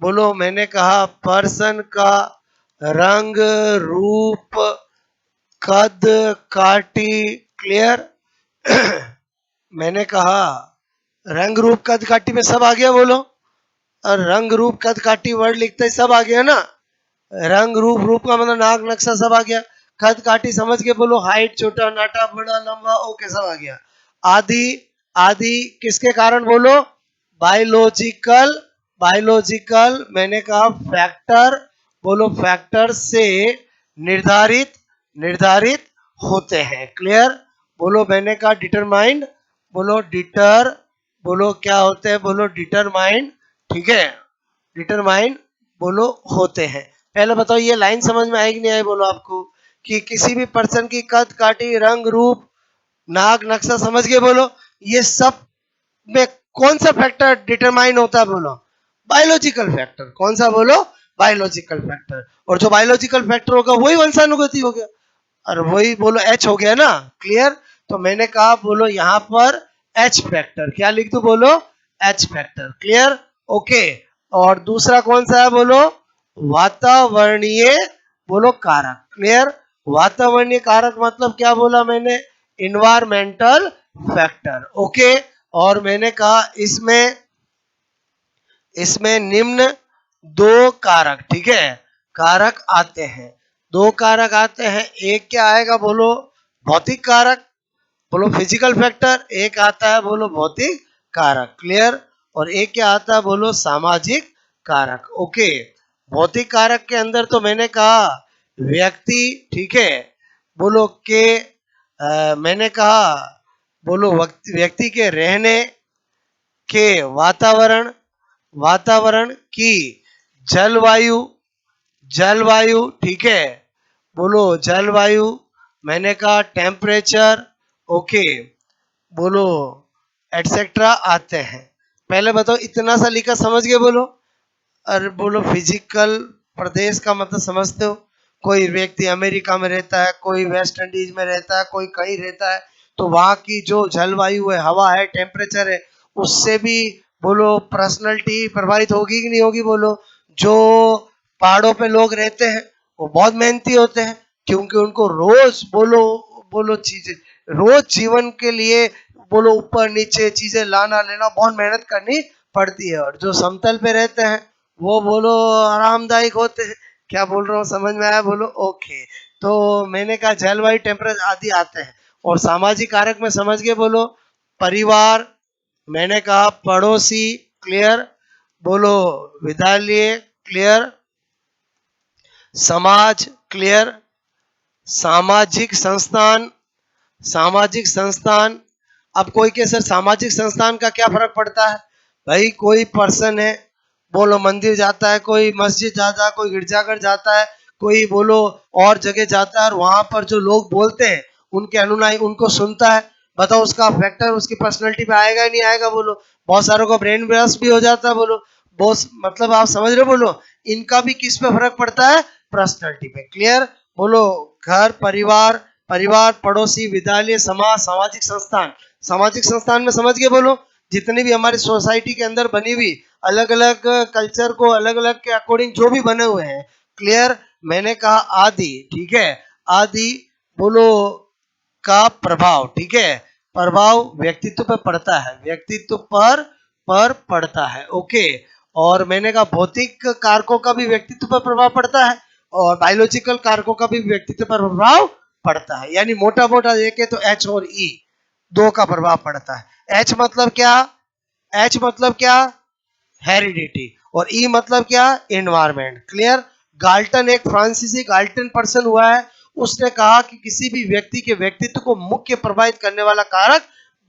Speaker 1: बोलो मैंने कहा पर्सन का रंग, रूप, कद काठी। क्लियर। मैंने कहा रंग रूप कद काठी में सब आ गया, बोलो। और रंग रूप कद काठी वर्ड लिखते ही सब आ गया ना। रंग रूप, रूप का मतलब नाक नक्शा सब आ गया। कद काठी समझ के बोलो हाइट, छोटा नाटा बड़ा लंबा, ओके सब आ गया। आदि, आदि किसके कारण, बोलो बायोलॉजिकल, बायोलॉजिकल मैंने कहा फैक्टर, बोलो फैक्टर से निर्धारित निर्धारित होते हैं। क्लियर। बोलो मैंने कहा डिटरमाइंड, बोलो डिटर, बोलो क्या होते हैं, बोलो डिटरमाइंड, ठीक है, डिटरमाइन बोलो होते हैं। पहले बताओ ये लाइन समझ में आई कि नहीं आई, बोलो आपको कि किसी भी पर्सन की कद काठी, रंग रूप, नाक नक्शा समझ गए, बोलो ये सब में कौन सा फैक्टर डिटरमाइन होता है, बोलो बायोलॉजिकल फैक्टर। कौन सा, बोलो बायोलॉजिकल फैक्टर। और जो बायोलॉजिकल फैक्टर होगा वही वंशानुगति हो गया, और वही बोलो एच हो गया ना। क्लियर। तो मैंने कहा बोलो यहां पर एच फैक्टर, क्या लिख दू, बोलो एच फैक्टर। क्लियर। ओके। और दूसरा कौन सा है, बोलो वातावरणीय, बोलो कारक। क्लियर। वातावरणीय कारक मतलब क्या बोला मैंने, इन्वायरमेंटल फैक्टर। ओके। और मैंने कहा इसमें इसमें निम्न दो कारक, ठीक है, कारक आते हैं, दो कारक आते हैं। एक क्या आएगा, बोलो भौतिक कारक, बोलो फिजिकल फैक्टर। एक आता है बोलो भौतिक कारक। क्लियर। और एक क्या आता है, बोलो सामाजिक कारक। ओके। भौतिक कारक के अंदर तो मैंने कहा व्यक्ति, ठीक है, बोलो के मैंने कहा बोलो व्यक्ति के रहने के वातावरण, वातावरण की जलवायु, जलवायु, ठीक है, बोलो जलवायु, मैंने कहा टेम्परेचर, ओके, बोलो एटसेट्रा आते हैं। पहले बताओ इतना सा लिखा समझ गए, बोलो। और बोलो फिजिकल प्रदेश का मतलब समझते हो, कोई व्यक्ति अमेरिका में रहता है, कोई वेस्ट इंडीज में रहता है, कोई कहीं रहता है, तो वहां की जो जलवायु है, हवा है, टेम्परेचर है, उससे भी बोलो पर्सनैलिटी प्रभावित होगी कि नहीं होगी, बोलो। जो पहाड़ों पे लोग रहते हैं वो बहुत मेहनती होते हैं, क्योंकि उनको रोज बोलो बोलो चीजें, रोज जीवन के लिए बोलो ऊपर नीचे चीजें लाना लेना बहुत मेहनत करनी पड़ती है। और जो समतल पे रहते हैं वो बोलो आरामदायक होते हैं। क्या बोल रहा हूँ समझ में आया? बोलो ओके। तो मैंने कहा जलवायु टेम्परेचर आदि आते हैं। और सामाजिक कारक में समझ गए? बोलो परिवार, मैंने कहा पड़ोसी, क्लियर। बोलो विद्यालय, क्लियर। समाज, क्लियर। सामाजिक संस्थान, सामाजिक संस्थान। अब कोई के सर सामाजिक संस्थान का क्या फर्क पड़ता है? भाई कोई पर्सन है, बोलो मंदिर जाता है, कोई मस्जिद जाता है, कोई गिरजाघर जाता है, कोई बोलो और जगह जाता है, और वहां पर जो लोग बोलते हैं उनके अनुयायी उनको सुनता है। बताओ उसका फैक्टर उसकी पर्सनैलिटी पे आएगा ही नहीं आएगा? बोलो बहुत सारों को ब्रेन ब्रश भी हो जाता है। बोलो बहुत, मतलब आप समझ रहे हो? बोलो इनका भी किस पे फर्क पड़ता है? पर्सनैलिटी पे, क्लियर। बोलो घर परिवार, परिवार पड़ोसी विद्यालय समाज सामाजिक संस्थान। सामाजिक संस्थान में समझ गए? बोलो जितनी भी हमारी सोसाइटी के अंदर बनी हुई अलग अलग कल्चर को अलग अलग के अकॉर्डिंग जो भी बने हुए हैं, क्लियर। मैंने कहा आदि, ठीक है। आदि, बोलो का प्रभाव, ठीक है। प्रभाव व्यक्तित्व पर पड़ता है, व्यक्तित्व पर पड़ता है, ओके। और मैंने कहा भौतिक कारकों का भी व्यक्तित्व पर प्रभाव पड़ता है, और बायोलॉजिकल कारकों का भी व्यक्तित्व पर प्रभाव पड़ता है। यानी मोटा मोटा देखे तो एच और ई दो का प्रभाव पड़ता है। एच मतलब क्या? एच मतलब क्या? हेरिडिटी। और ई मतलब क्या? Environment, clear. गाल्टन एक फ्रांसीसी गाल्टन पर्सन हुआ है। उसने कहा कि किसी भी व्यक्ति के व्यक्तित्व को मुख्य प्रभावित करने वाला कारक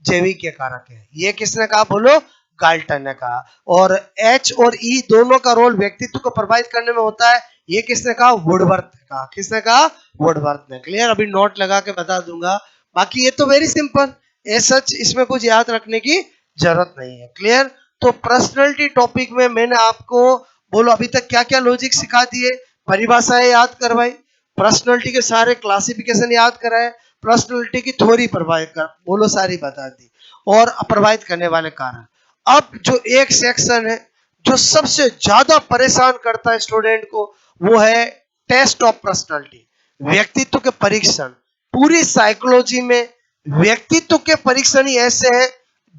Speaker 1: जैविक कारक है। ये किसने कहा? बोलो गाल्टन ने कहा। और एच और ई दोनों का रोल व्यक्तित्व को प्रभावित करने में होता है। ये किसने कहा? वुडवर्थ ने कहा। किसने कहा? वुडवर्थ ने, क्लियर। अभी नोट लगा के बता दूंगा। बाकी ये तो वेरी सिंपल, ए सच इसमें कुछ याद रखने की जरूरत नहीं है, क्लियर। तो पर्सनैलिटी टॉपिक में मैंने आपको बोलो अभी तक क्या क्या लॉजिक सिखा दिए, परिभाषाएं याद करवाई, पर्सनैलिटी के सारे क्लासिफिकेशन याद कराए, पर्सनैलिटी की थ्योरी प्रभावित कर बोलो सारी बता दी, और प्रभावित करने वाले कारण। अब जो एक सेक्शन है जो सबसे ज्यादा परेशान करता है स्टूडेंट को, वो है टेस्ट ऑफ पर्सनैलिटी, व्यक्तित्व के परीक्षण। पूरी साइकोलॉजी में व्यक्तित्व के परीक्षण ही ऐसे हैं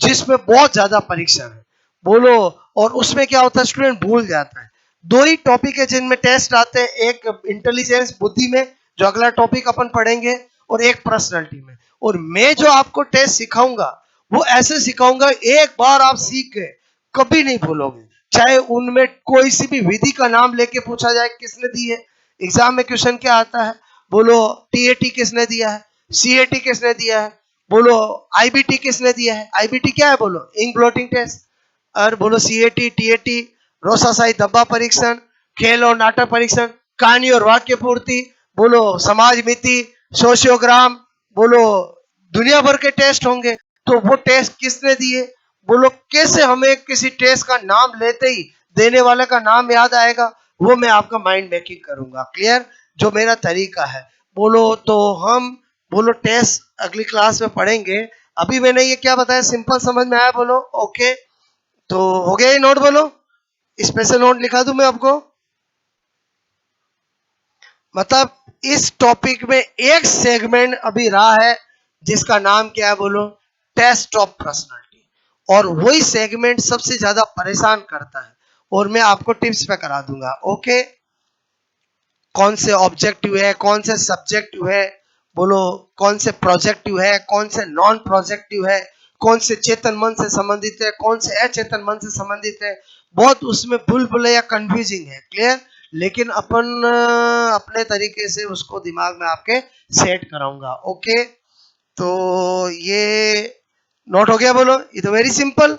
Speaker 1: जिसमें बहुत ज्यादा परीक्षण है, बोलो। और उसमें क्या होता है? स्टूडेंट भूल जाता है। दो ही टॉपिक है जिनमें टेस्ट आते हैं, एक इंटेलिजेंस बुद्धि में जो अगला टॉपिक अपन पढ़ेंगे, और एक पर्सनैलिटी में। और मैं जो आपको टेस्ट सिखाऊंगा वो ऐसे सिखाऊंगा एक बार आप सीख गए कभी नहीं भूलोगे। चाहे उनमें कोई सी भी विधि का नाम लेके पूछा जाए किसने दी है, एग्जाम में क्वेश्चन क्या आता है? बोलो टीएटी किसने दिया है, सीएटी किसने दिया है, बोलो आईबीटी किसने दिया है? आईबीटी क्या है? बोलो इंक ब्लोटिंग टेस्ट। और बोलो सीएटी टीएटी, रोसासाई धब्बा परीक्षण, खेल और नाटक परीक्षण, कहानी और वाक्य पूर्ति, बोलो समाज मिति, सोशियोग्राम, बोलो दुनिया भर के टेस्ट होंगे। तो वो टेस्ट किसने दिए? बोलो कैसे हमें किसी टेस्ट का नाम लेते ही देने वाले का नाम याद आएगा? वो मैं आपका माइंड मेकिंग करूंगा, क्लियर, जो मेरा तरीका है। बोलो तो हम बोलो टेस्ट अगली क्लास में पढ़ेंगे। अभी मैंने ये क्या बताया सिंपल समझ में आया? बोलो ओके। तो हो गया ये नोट? बोलो स्पेशल नोट लिखा दूं मैं आपको? मतलब इस टॉपिक में एक सेगमेंट अभी रहा है जिसका नाम क्या है? बोलो टेस्ट ऑफ पर्सनालिटी। और वही सेगमेंट सबसे ज्यादा परेशान करता है, और मैं आपको टिप्स पे करा दूंगा, ओके। कौन से ऑब्जेक्टिव है, कौन से सब्जेक्टिव है, बोलो कौन से प्रोजेक्टिव है, कौन से नॉन प्रोजेक्टिव है, कौन से चेतन मन से संबंधित है, कौन से अचेतन मन से संबंधित है। बहुत उसमें भूल या कंफ्यूजिंग है, क्लियर। लेकिन अपन अपने तरीके से उसको दिमाग में आपके सेट कराऊंगा, ओके। तो ये नोट हो गया? बोलो ये तो वेरी सिंपल,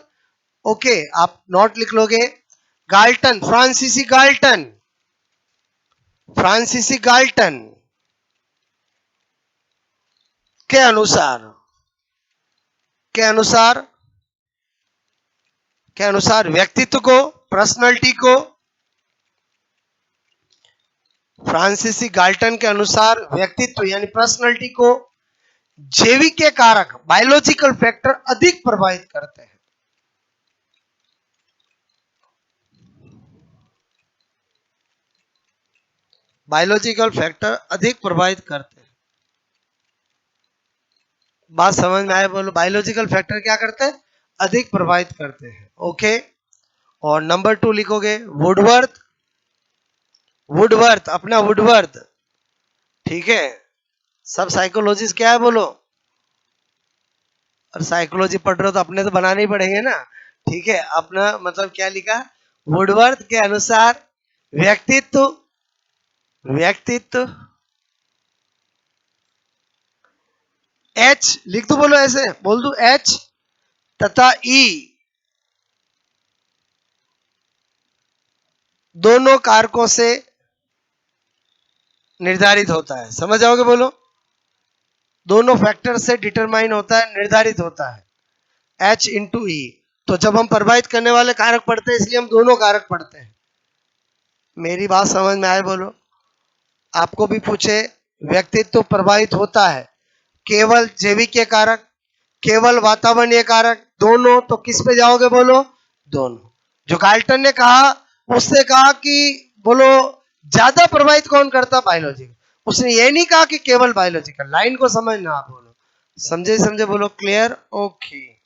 Speaker 1: ओके। आप नोट लिख लोगे। गाल्टन, फ्रांसीसी गाल्टन, फ्रांसीसी गाल्टन के अनुसार, के अनुसार, के अनुसार व्यक्तित्व को, पर्सनालिटी को, फ्रांसीसी गाल्टन के अनुसार व्यक्तित्व यानी पर्सनालिटी को जैविक के कारक बायोलॉजिकल फैक्टर अधिक प्रभावित करते हैं। बायोलॉजिकल फैक्टर अधिक प्रभावित करते हैं। बात समझ में आए? बोलो बायोलॉजिकल फैक्टर क्या करते हैं? अधिक प्रभावित करते हैं, ओके। और नंबर 2 लिखोगे वुडवर्थ, वुडवर्थ अपना वुडवर्थ, ठीक है। सब साइकोलॉजिस्ट क्या है बोलो, और साइकोलॉजी पढ़ रहे हो तो अपने तो बनाने ही पड़ेंगे ना, ठीक है। अपना मतलब क्या लिखा, वुडवर्थ के अनुसार व्यक्तित्व, व्यक्तित्व एच लिख दो, बोलो ऐसे बोल दो, एच तथा ई दोनों कारकों से निर्धारित होता है। समझ जाओगे बोलो, दोनों फैक्टर से डिटरमाइन होता है, निर्धारित होता है, एच इंटू ई। तो जब हम प्रभावित करने वाले कारक पढ़ते हैं इसलिए हम दोनों कारक पढ़ते हैं। मेरी बात समझ में आए बोलो। आपको भी पूछे व्यक्तित्व प्रभावित होता है केवल जैविक कारक, केवल वातावरणीय कारक, दोनों, तो किस पे जाओगे बोलो, दोनों। जो गाल्टन ने कहा, उसने कहा कि बोलो ज्यादा प्रभावित कौन करता, बायोलॉजिकल। उसने ये नहीं कहा कि केवल बायोलॉजिकल। लाइन को समझना आप बोलो, समझे समझे बोलो, क्लियर, ओके।